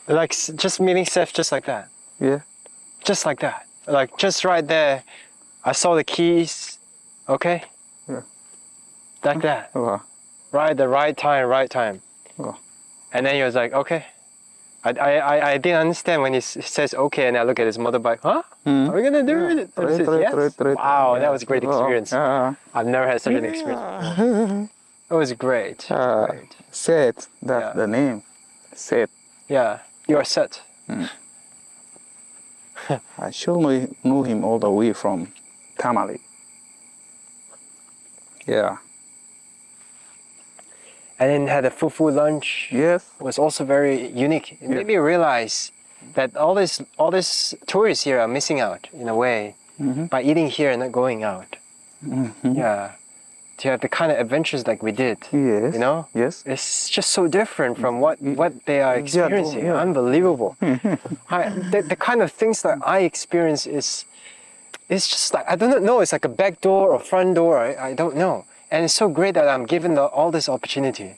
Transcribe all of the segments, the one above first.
Like just meeting Seth just like that. Yeah. Just like that. Like just right there. I saw the keys. Okay? Yeah. Like that. Wow. Right at the right time. Wow. And then he was like, okay. I didn't understand when he says okay, and I look at his motorbike. Huh? Are we gonna do it? And he says, yes. Wow, that was a great experience. I've never had such an experience before. It was great. Great. Seth, that's the name. Seth. Yeah, you are set. I sure knew him all the way from Tamale. Yeah. And then had a fufu lunch. Yes. Was also very unique. It made me realize that all these tourists here are missing out in a way by eating here and not going out. Yeah. To have the kind of adventures like we did. Yes. You know? Yes. It's just so different from what they are experiencing. Unbelievable. The kind of things that I experience is just like, I don't know, it's like a back door or front door, I don't know. And it's so great that I'm given all this opportunity.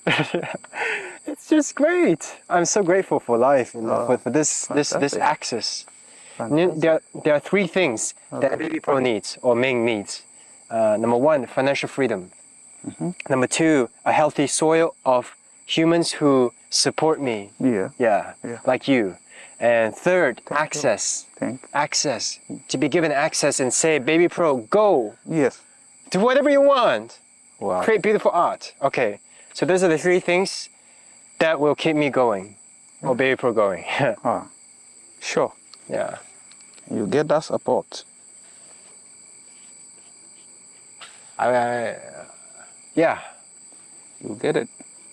It's just great. I'm so grateful for life, you know, for this access. There are three things that Babypro needs or Ming needs. Number one, financial freedom. Number two, a healthy soil of humans who support me. Yeah. Like you. And third, access. Access. To be given access and say, Babypro, go. Yes. Do whatever you want. Wow. Create beautiful art. Okay. So those are the three things that will keep me going. Or Babypro going. Sure. Yeah. You get that support. Yeah. You get it.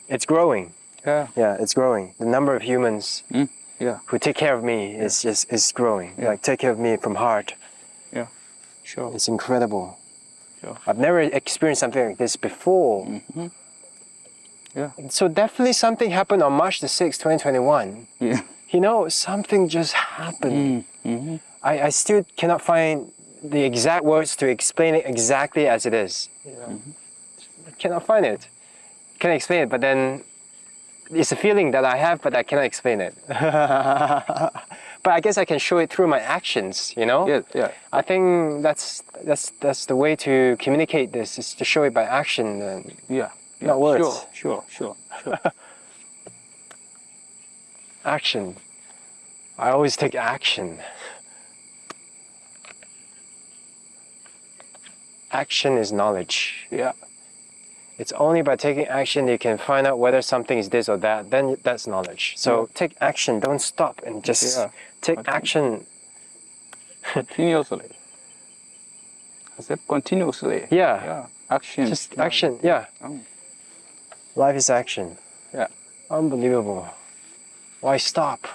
It's growing. Yeah. Yeah, it's growing. The number of humans who take care of me is growing. Like take care of me from heart. Yeah. Sure. It's incredible. Sure. I've never experienced something like this before. Yeah. So definitely something happened on March the 6th, 2021. Yeah. You know, something just happened. I still cannot find the exact words to explain it exactly as it is. You know? I cannot find it. Can't explain it, but then it's a feeling that I have, but I cannot explain it. But I guess I can show it through my actions, you know? Yeah. I think that's the way to communicate this, is to show it by action and not words. Sure. Action. I always take action. Action is knowledge. Yeah. It's only by taking action you can find out whether something is this or that. Then that's knowledge. So take action. Don't stop and just take action. Continuously. I said continuously. Yeah. Action. Just action. Yeah. Life is action. Yeah. Unbelievable. Why stop?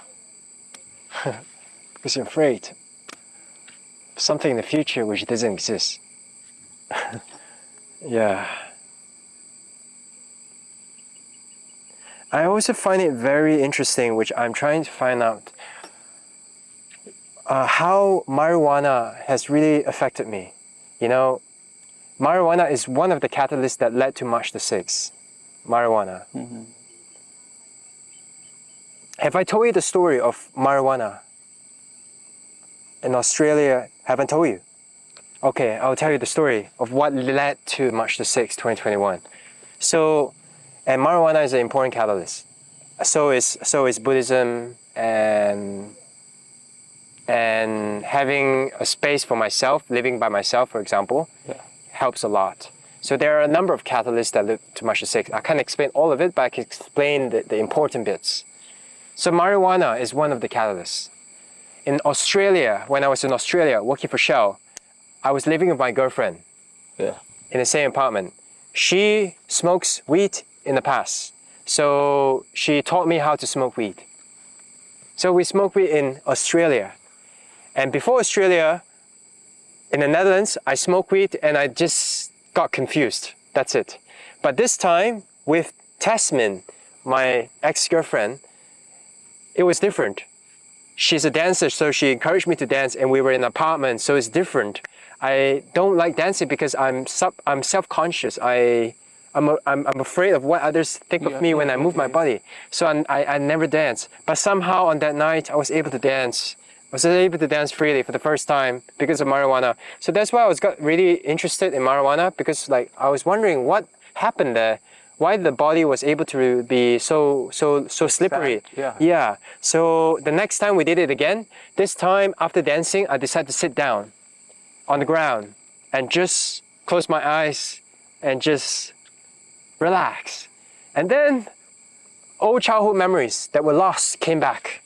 Because you're afraid of something in the future which doesn't exist. Yeah. I also find it very interesting, which I'm trying to find out, how marijuana has really affected me. You know, marijuana is one of the catalysts that led to March the 6th. Marijuana. Have I told you the story of marijuana in Australia? Haven't told you. Okay, I'll tell you the story of what led to March the 6th, 2021. So, and marijuana is an important catalyst. So is Buddhism, and having a space for myself, living by myself, for example, helps a lot. So there are a number of catalysts that led to March the 6th. I can't explain all of it, but I can explain the important bits. So marijuana is one of the catalysts. In Australia, when I was in Australia working for Shell, I was living with my girlfriend in the same apartment. She smokes weed in the past. So she taught me how to smoke weed. So we smoked weed in Australia. And before Australia, in the Netherlands, I smoked weed and I just got confused. That's it. But this time with Tasmin, my ex-girlfriend, it was different. She's a dancer, so she encouraged me to dance, and we were in an apartment, so it's different. I don't like dancing because I'm self-conscious. I I'm afraid of what others think of me when I move my body. So I never dance. But somehow on that night, I was able to dance. I was able to dance freely for the first time because of marijuana. So that's why I got really interested in marijuana, because like I was wondering what happened there, why the body was able to be so slippery. Yeah. So the next time we did it again, this time after dancing, I decided to sit down on the ground and just close my eyes and just relax. And then old childhood memories that were lost came back.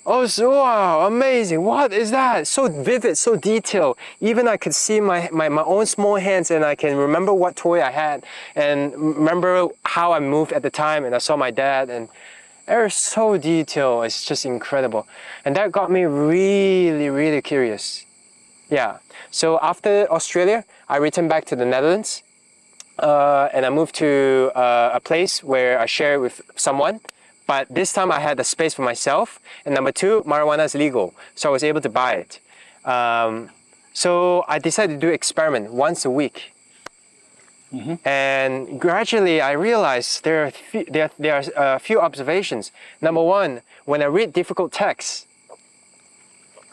Oh, so, wow, amazing. What is that? So vivid, so detailed. Even I could see my own small hands, and I can remember what toy I had and remember how I moved at the time, and I saw my dad, and they're so detailed. It's just incredible. And that got me really, really curious. Yeah. So after Australia, I returned back to the Netherlands, and I moved to a place where I share with someone. But this time I had a space for myself. And number two, marijuana is legal. So I was able to buy it. So I decided to do experiment once a week. And gradually I realized there are a few observations. Number one, when I read difficult texts,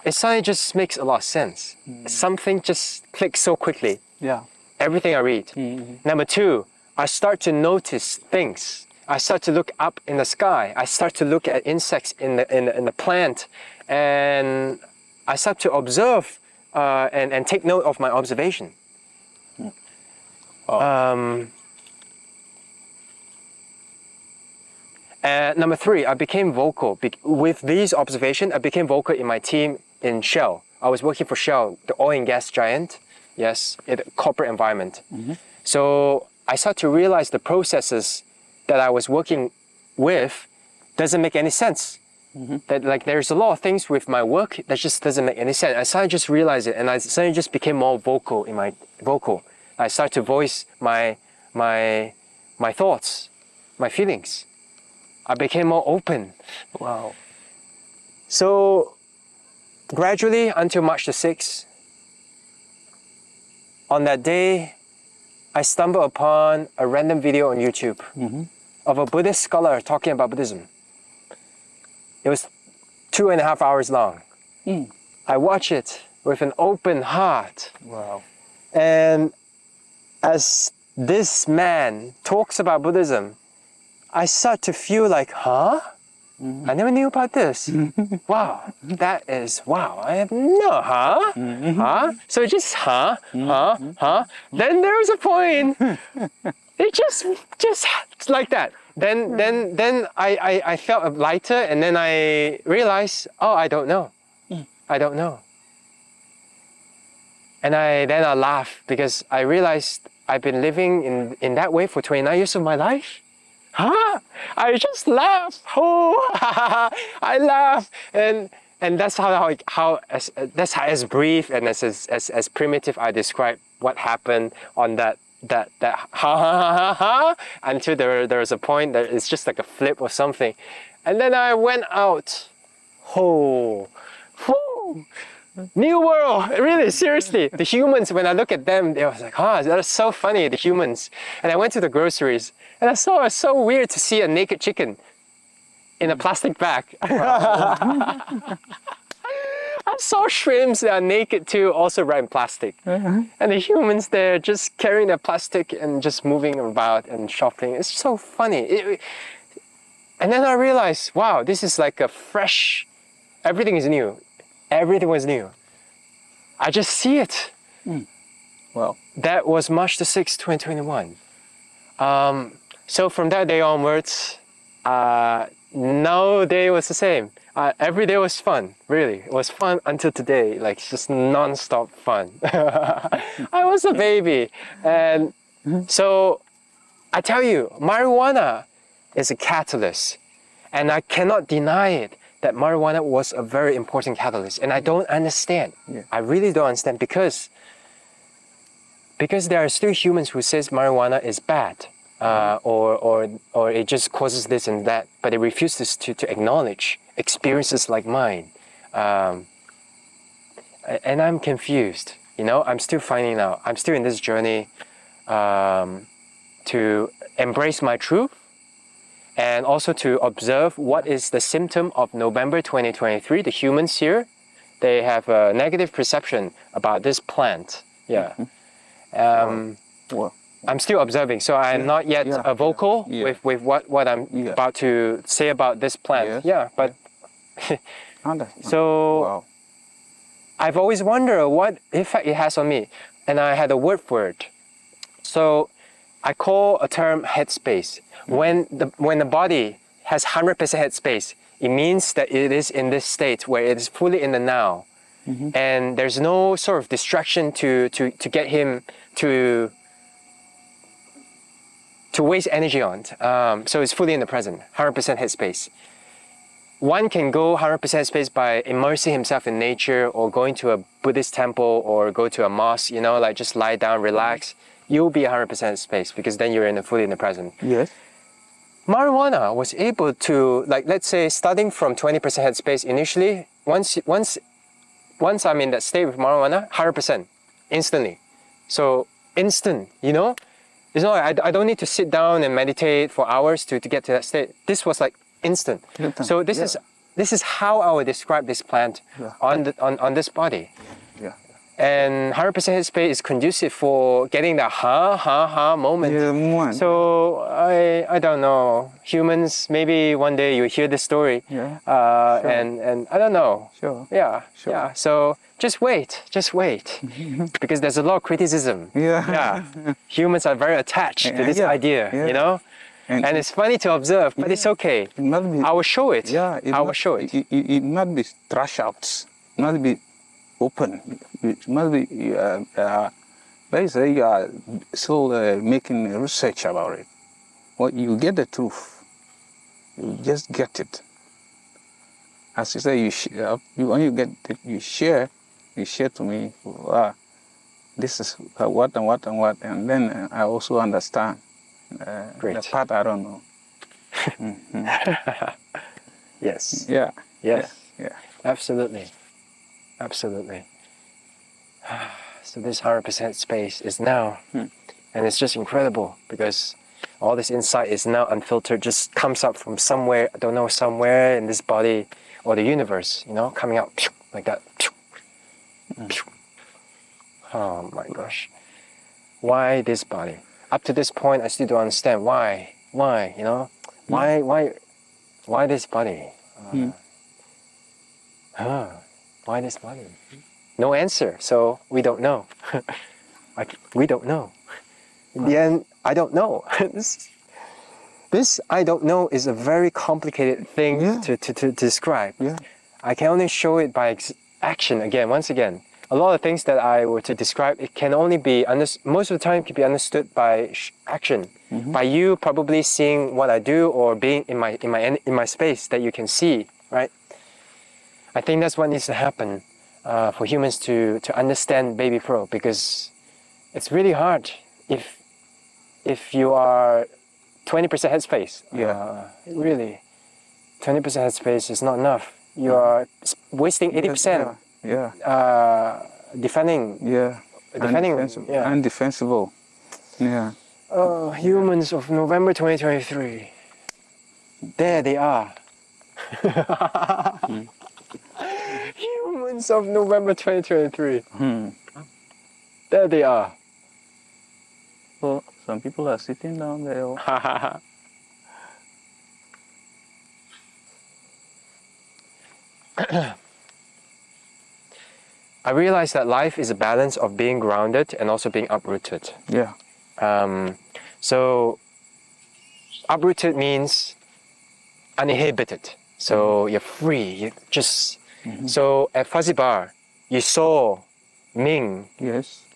it suddenly just makes a lot of sense. Something just clicks so quickly. Yeah. Everything I read. Number two, I start to notice things. I start to look up in the sky. I start to look at insects in the plant, and I start to observe and take note of my observation. And number three, I became vocal. With these observations, I became vocal in my team in Shell. I was working for Shell, the oil and gas giant, yes, in a corporate environment. So I start to realize the processes that I was working with doesn't make any sense. That like there's a lot of things with my work that just doesn't make any sense. I suddenly just realized it, and I suddenly just became more vocal in my vocal. I started to voice my thoughts, my feelings. I became more open. Wow. So gradually until March the 6th, on that day, I stumbled upon a random video on YouTube of a Buddhist scholar talking about Buddhism. It was 2.5 hours long. I watched it with an open heart. Wow. And as this man talks about Buddhism, I start to feel like, huh? I never knew about this. Wow, that is, wow, I have no, huh? Huh? So just, huh? Then there was a point. It just like that. Then I felt lighter, and then I realized, oh, I don't know. I don't know. And then I laughed because I realized I've been living in that way for 29 years of my life. Huh? I just laugh. Oh, I laugh, and that's that's how as brief and as primitive I describe what happened on that until there was a point that it's just like a flip or something, and then I went out. Oh, new world, really, seriously. The humans, when I look at them, they was like, they're so funny, the humans. And I went to the groceries, and I saw it's so weird to see a naked chicken in a plastic bag. I saw shrimps that are naked too, also wrapped in plastic. And the humans there just carrying their plastic and just moving about and shopping. It's so funny. And then I realized, wow, this is like a fresh, everything is new. Everything was new. I just see it. Well, that was March the 6th, 2021. So from that day onwards, no day was the same. Every day was fun, really. It was fun until today, like just non-stop fun. I was a baby. And so I tell you, marijuana is a catalyst, and I cannot deny it. That marijuana was a very important catalyst, and I don't understand. I really don't understand because there are still humans who says marijuana is bad, or it just causes this and that, but it refuses to acknowledge experiences like mine, and I'm confused. You know, I'm still finding out. I'm still in this journey, to embrace my truth, and also to observe what is the symptom of November 2023. The humans here, they have a negative perception about this plant. Yeah. I'm still observing, so I'm not yet vocal with what I'm about to say about this plant. Yeah, but so I've always wondered what effect it has on me, and I had a word for it. So I call a term headspace. When the body has 100% headspace, it means that it is in this state where it is fully in the now, and there's no sort of distraction to get him to waste energy on. So it's fully in the present, 100% headspace. One can go 100% headspace by immersing himself in nature, or going to a Buddhist temple, or go to a mosque, you know, like just lie down, relax. You'll be 100% headspace, because then you're fully in the present. Yes. Marijuana was able to, like, let's say, starting from 20% headspace initially, once I'm in that state with marijuana, 100%, instantly. So instant, you know? It's not, I don't need to sit down and meditate for hours to get to that state. This was like instant. So this is how I would describe this plant on this body. Yeah. And 100% headspace is conducive for getting the moment. Yeah, so I don't know. Humans, maybe one day you hear this story. Yeah. And I don't know. Sure. Yeah. Sure. Yeah. So just wait. Because there's a lot of criticism. Yeah. Humans are very attached to this idea, you know? And it's funny to observe, but it's okay. It must be, I will show it. Yeah. I will show it. It must be trash outs. It must be open. It must be, basically, you are still making research about it. Well, you get the truth. You just get it. As you say, when you get it, you share to me, this is what and what and what, and then I also understand Great. the part I don't know. Yes. Yeah. Yes. Yeah. Absolutely. So this 100% space is now, and it's just incredible, because all this insight is now unfiltered, just comes up from somewhere, I don't know, somewhere in this body or the universe, you know, coming out like that. Oh my gosh. Why this body? Up to this point, I still don't understand why, you know? Why this body? Why this body? No answer, so we don't know. We don't know. In the end, I don't know. This I don't know is a very complicated thing to describe. Yeah. I can only show it by action once again. A lot of things that I were to describe, it can only be, most of the time, can be understood by action. By you probably seeing what I do, or being in my space that you can see, right? I think that's what needs to happen for humans to understand Babypro, because it's really hard if you are 20% headspace. Really, 20% headspace is not enough. You are wasting 80%. Defending. Undefensible. Yeah. Oh, humans of November 2023. There they are. Humans of November 2023. There they are. Well, some people are sitting down there. I realized that life is a balance of being grounded and also being uprooted. Yeah. So uprooted means uninhibited. So you're free. You just so at Fuzzy Bar, you saw Ming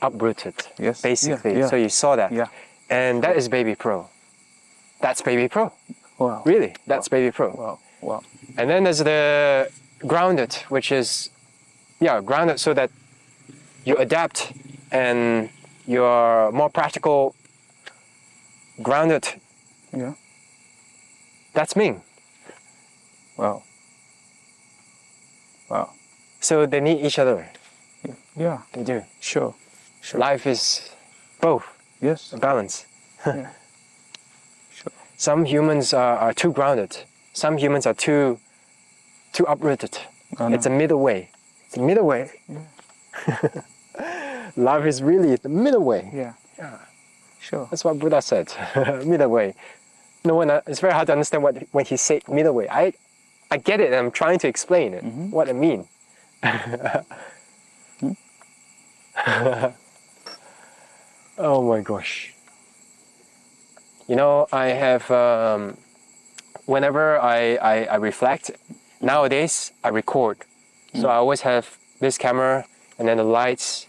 uprooted. Yes. Basically. So you saw that. Yeah. And that is Babypro. That's Babypro. Wow. Really, that's Babypro. Wow. And then there's the grounded, which is grounded so that you adapt and you're more practical. Grounded. Yeah. That's Ming. Wow. So they need each other. Yeah. They do. Sure. Life is both. Yes. A balance. Some humans are too grounded. Some humans are too uprooted. It's a middle way. It's a middle way. Yeah. Life is really the middle way. Yeah. Yeah. Sure. That's what Buddha said. Middle way. No one. It's very hard to understand when he said middle way. I get it. And I'm trying to explain it. What I mean. Oh my gosh. You know, I have. Whenever I reflect, nowadays I record. So I always have this camera and then the lights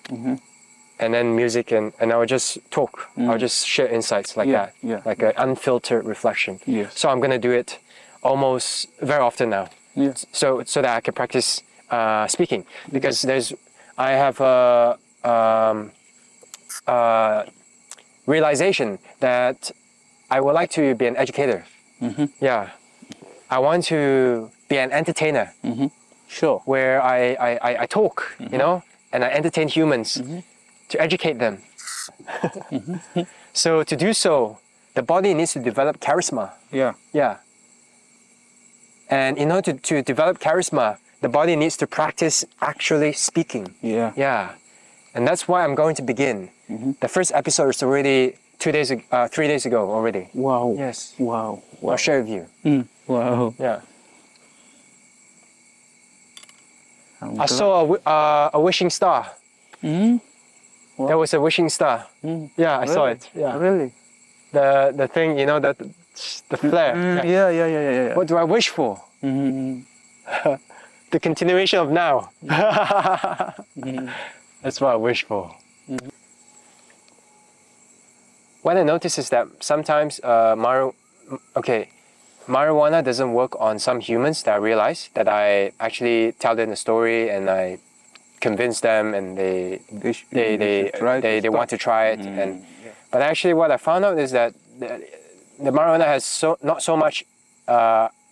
and then music and I'll just talk. I'll just share insights like that. Yeah. Like an unfiltered reflection. Yes. So I'm gonna do it almost very often now. Yeah. So that I can practice speaking. Because I have a realization that I would like to be an educator. Yeah, I want to be an entertainer. Sure. Where I talk, you know, and I entertain humans to educate them. So to do so, the body needs to develop charisma. Yeah. Yeah. And in order to develop charisma, the body needs to practice actually speaking. Yeah. Yeah. And that's why I'm going to begin. The first episode is already 3 days ago already. Wow. Yes. Wow. I'll share with you. Wow. Yeah. I saw a wishing star. Wow. There was a wishing star. Yeah, I saw it. Yeah. Really? The thing, you know, the flare. Yeah. What do I wish for? The continuation of now. That's what I wish for. What I notice is that sometimes marijuana doesn't work on some humans that I realize, that I actually tell them the story and I convince them and they want to try it. But actually what I found out is that the marijuana has not so much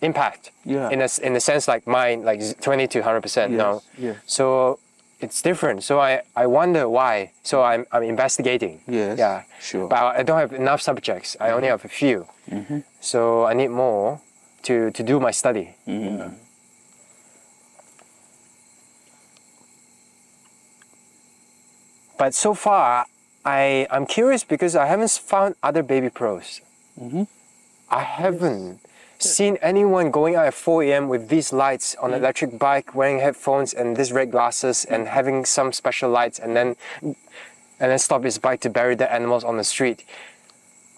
impact in the sense like mine, like 20 to 100%. No. So it's different. So I wonder why. So I'm investigating. Yes. Yeah. Sure. But I don't have enough subjects. I only have a few. So I need more to do my study. But so far, I'm curious because I haven't found other Babypros. I haven't seen anyone going out at 4 a.m. with these lights on an electric bike, wearing headphones and these red glasses and having some special lights and then stop his bike to bury the animals on the street.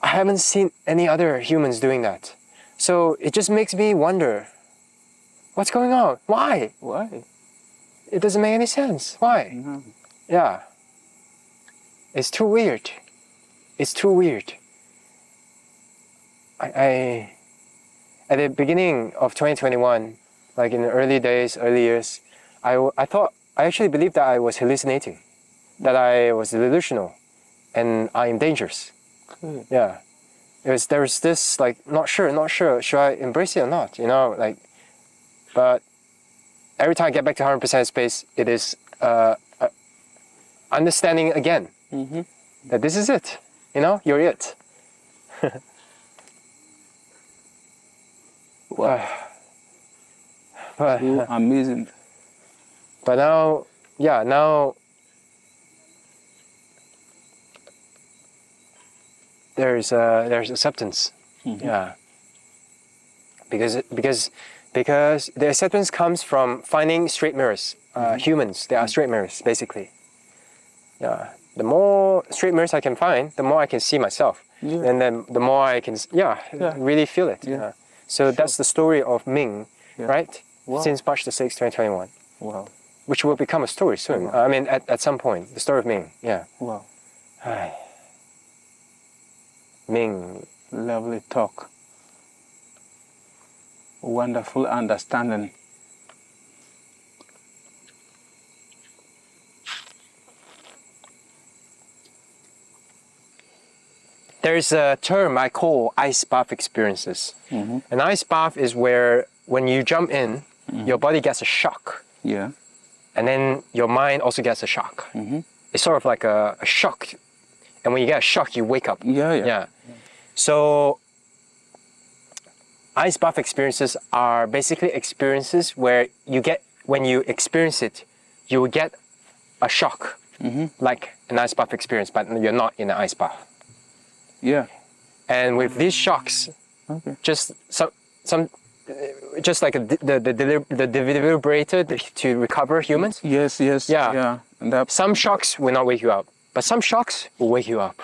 I haven't seen any other humans doing that. So it just makes me wonder, what's going on? Why? Why? It doesn't make any sense. Why? Yeah. It's too weird. It's too weird. At the beginning of 2021, like in the early years, I actually believed that I was hallucinating, that I was delusional, and I am dangerous. Yeah, there was this like not sure. Should I embrace it or not? You know, like, but every time I get back to 100% space, it is understanding again that this is it. You know, you're it. Wow. So amazing. But now, there's acceptance. Yeah. Because the acceptance comes from finding straight mirrors. Humans, they are straight mirrors, basically. Yeah. The more straight mirrors I can find, the more I can see myself. And then the more I can, really feel it. Yeah. So that's the story of Ming, right? Wow. Since March the 6th, 2021. Wow. Which will become a story soon. Wow. I mean, at some point, the story of Ming. Yeah. Wow. Ming. Lovely talk. Wonderful understanding. There is a term I call ice bath experiences. An ice bath is where when you jump in, your body gets a shock. Yeah. And then your mind also gets a shock. It's sort of like a shock. And when you get a shock, you wake up. Yeah. So ice bath experiences are basically experiences where you get, when you experience it, you will get a shock, like an ice bath experience, but you're not in an ice bath. Yeah. And with these shocks, just just like the defibrillator to recover humans. Yes, yes, yeah. And that, some shocks will not wake you up, but some shocks will wake you up.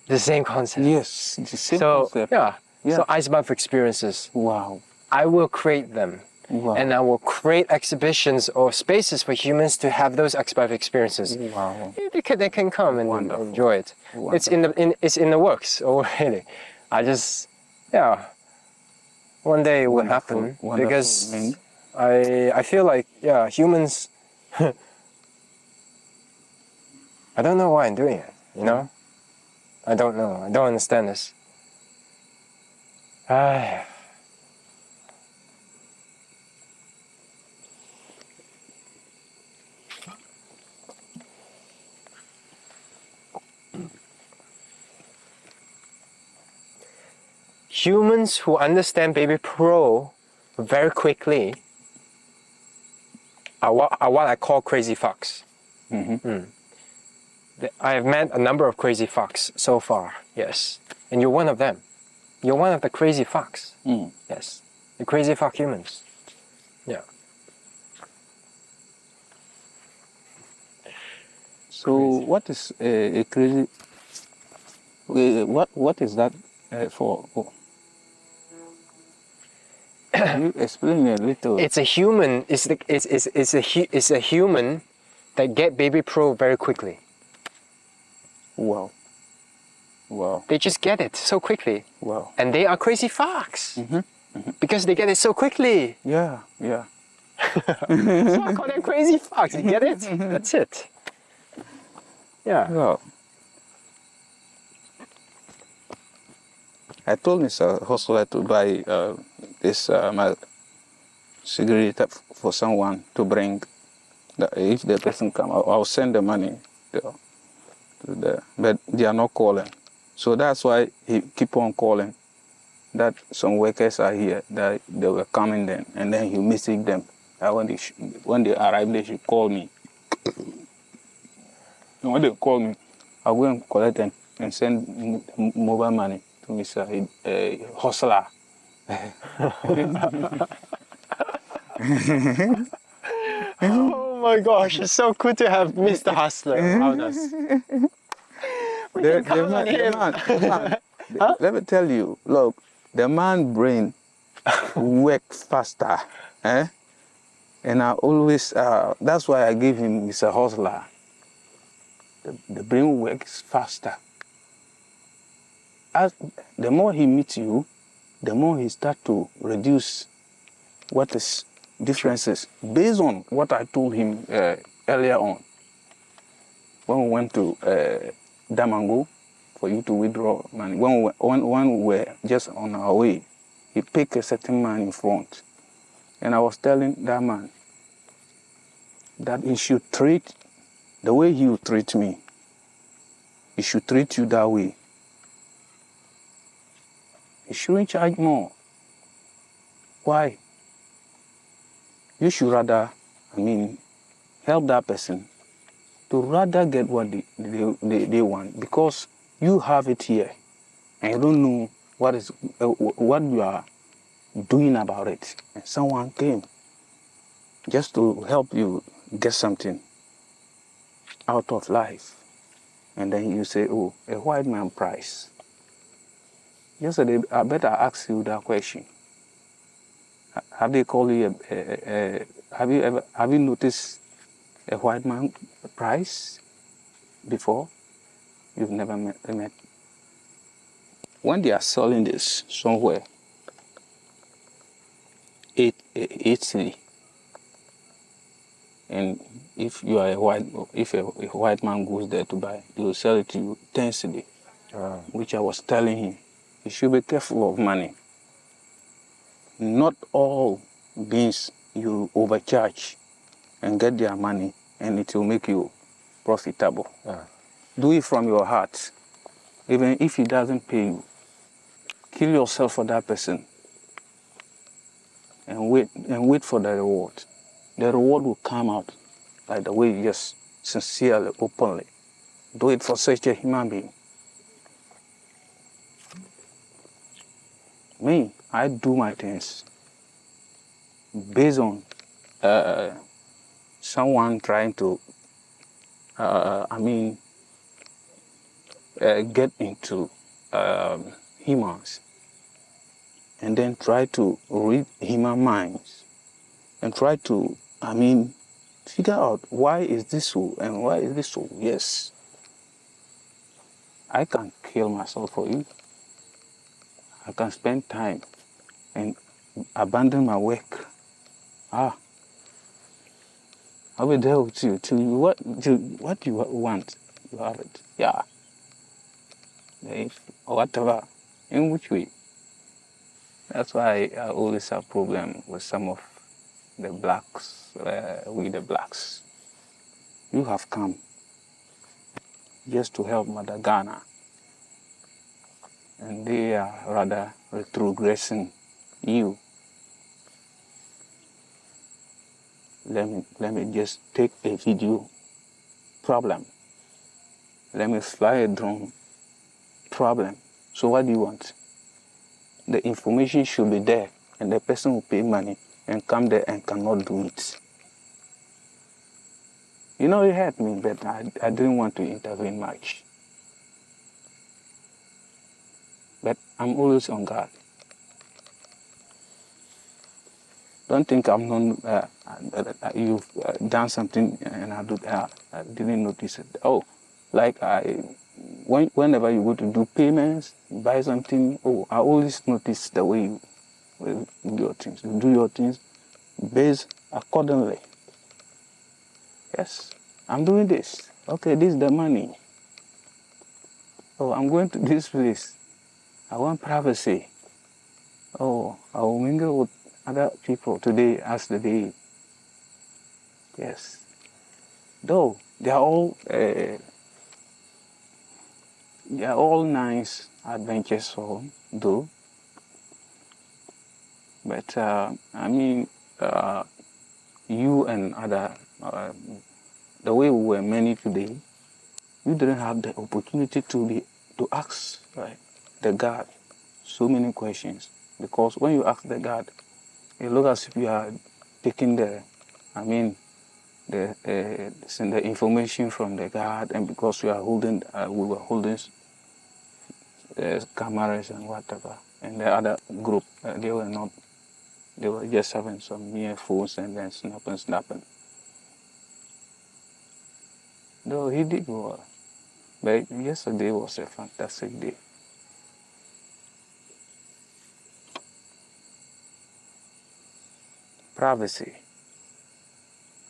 The same concept. yes, the same concept. Yeah. So ice bath experiences. Wow. I will create them. Wow. And I will create exhibitions or spaces for humans to have those ice bath experiences. Wow. They can come and enjoy it. Wonderful. It's in the works already. I just, one day it will happen. Because Ming. I feel like, humans, I don't know why I'm doing it, you know? I don't know. I don't understand this. Humans who understand Babypro very quickly are what I call crazy fucks. I have met a number of crazy fucks so far, yes. And you're one of them. You're one of the crazy fucks. Yes. The crazy fuck humans. Yeah. So what is a crazy, what is that for? Oh. Can you explain a little? It's a human, it's a human that get Babypro very quickly. Wow. Wow. They just get it so quickly. Wow. And they are crazy fucks. Because they get it so quickly. Yeah, yeah. So I call them crazy fucks. You get it? That's it. Yeah. Well, I told Mr. Hustler to buy this my cigarette for someone to bring. If the person come, I'll send the money to but they are not calling. So that's why he keep on calling. That some workers are here, that they were coming then, and then he message them. When they arrive, they should call me. And when they call me, I'll go and collect and send mobile money to Mr. Hustler. Oh my gosh, it's so good to have Mr. Hustler around us. The man, let me tell you, look, the man brain works faster. And I always, that's why I give him Mr. Hustler. The brain works faster. As the more he meets you, the more he starts to reduce what is differences based on what I told him earlier on. When we went to Damango for you to withdraw money, when we were just on our way, he picked a certain man in front. And I was telling that man that he should treat the way he will treat me. He should treat you that way. He shouldn't charge more. Why? You should rather, help that person to rather get what they want, because you have it here and you don't know what you are doing about it. And someone came just to help you get something out of life. And then you say, oh, a white man price. Yesterday, I better ask you that question. Have they called you have you noticed a white man price before? You've never met. When they are selling this somewhere, 8 cedi. And if you are if a white man goes there to buy, they will sell it to you 10 cedi. Which I was telling him, you should be careful of money. Not all beings you overcharge and get their money, and it will make you profitable. Do it from your heart. Even if he doesn't pay you, kill yourself for that person. and wait for the reward. The reward will come out by the way you just sincerely, openly do it for such a human being. Me, I do my things based on someone trying to, get into humans, and then try to read human minds, and try to, figure out why is this so and why is this so. Yes, I can kill myself for you. I can spend time and abandon my work. I'll be there with you till what you want, you have it. Yeah. If, or whatever, in which way. That's why I always have problem with some of the blacks, we the blacks. You have come just to help Mother Ghana, and they are rather retrogressing you. Let me just take a video problem. Let me fly a drone problem. So what do you want? The information should be there, and the person will pay money and come there and cannot do it. You know, it hurt me, but I didn't want to intervene much. But I'm always on guard. Don't think I'm not, you've done something and I didn't notice it. Oh, like whenever you go to do payments, buy something, I always notice the way you do your things. You do your things based accordingly. Yes, I'm doing this. Okay, this is the money. Oh, I'm going to this place. I want privacy. Oh, I will mingle with other people today as the day. Yes. Though they are all nice adventures for though. But you and other, the way we were many today, you didn't have the opportunity to ask the God so many questions, because when you ask the God, it looks as if you are taking the information from the God, and because we were holding cameras and whatever, and the other group they were not. They were just having some mere phones and then snapping. Though he did well, but yesterday was a fantastic day. Privacy.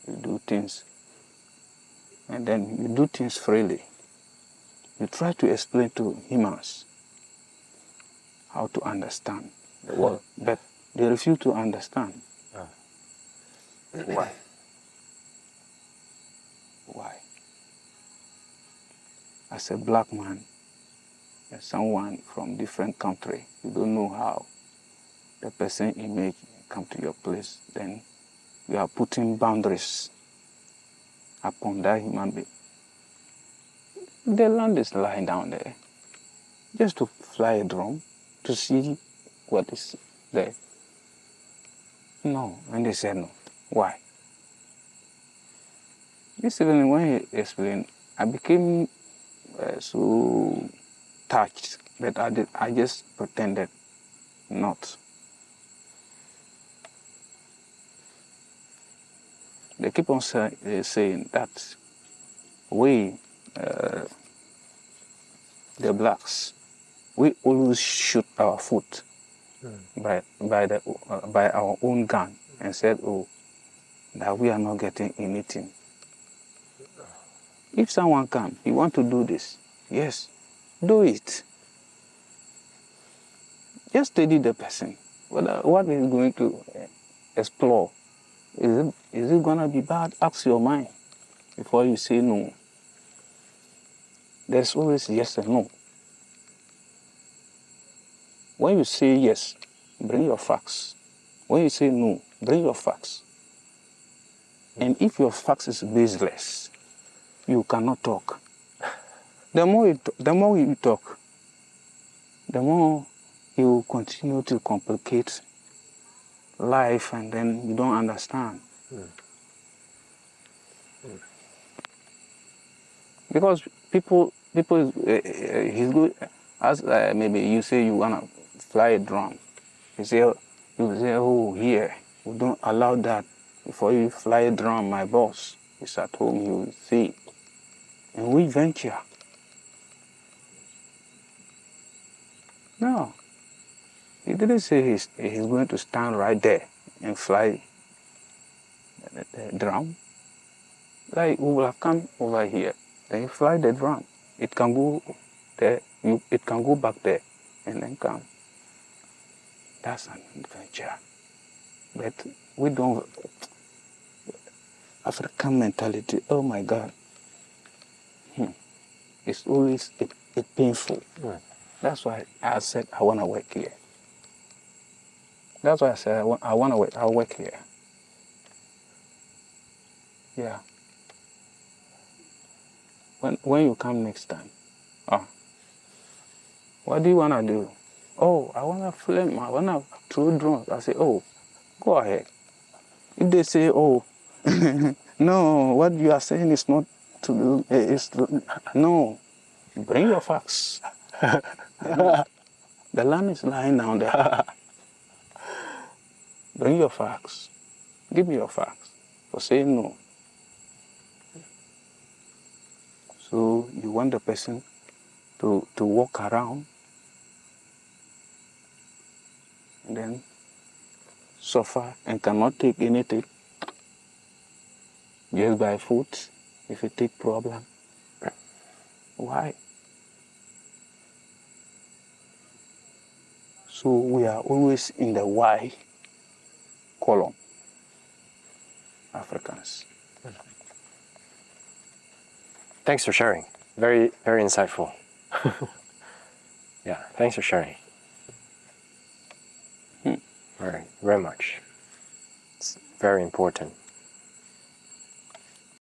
You do things, and then you do things freely. You try to explain to humans how to understand the world, but they refuse to understand. Why? Why? As a black man, as someone from different country, you don't know how the person image come to your place, then you are putting boundaries upon that human being. The land is lying down there. Just to fly a drone to see what is there. No, and they said no. Why? This evening when he explained, I became so touched, but I just pretended not. They keep on saying that we, the blacks, we always shoot our foot by our own gun, and said, that we are not getting anything. If someone comes, you want to do this, yes, do it. Just study the person. What is going to explore? Is it going to be bad? Ask your mind before you say no. There's always yes and no. When you say yes, bring your facts. When you say no, bring your facts. And if your facts is baseless, you cannot talk. The more you talk, the more you continue to complicate life, and then you don't understand. Because people, he's good. As maybe you say you wanna fly a drone, you say, oh, here, we don't allow that. Before you fly a drone, my boss is at home. He will see, and we venture. No, he didn't say he's going to stand right there and fly the drone. Like, we will have come over here, then you fly the drone. It can go there, it can go back there, and then come. That's an adventure. But we don't, African mentality, oh my God. It's always painful. Right. That's why I said I want to work here. That's why I said I want to work. I'll work here. Yeah. When you come next time, what do you want to do? Oh, I want to film. I want to throw drones. I say, oh, go ahead. If they say, oh, no, what you are saying is not to do. No, bring your facts. The land is lying down there. Bring your facts. Give me your facts for saying no. So you want the person to walk around and then suffer and cannot take anything. Just buy food if you take problem. Why? So we are always in the why column, Africans. Thanks for sharing. Very, very insightful. Yeah, thanks for sharing. Very, very much. It's very important.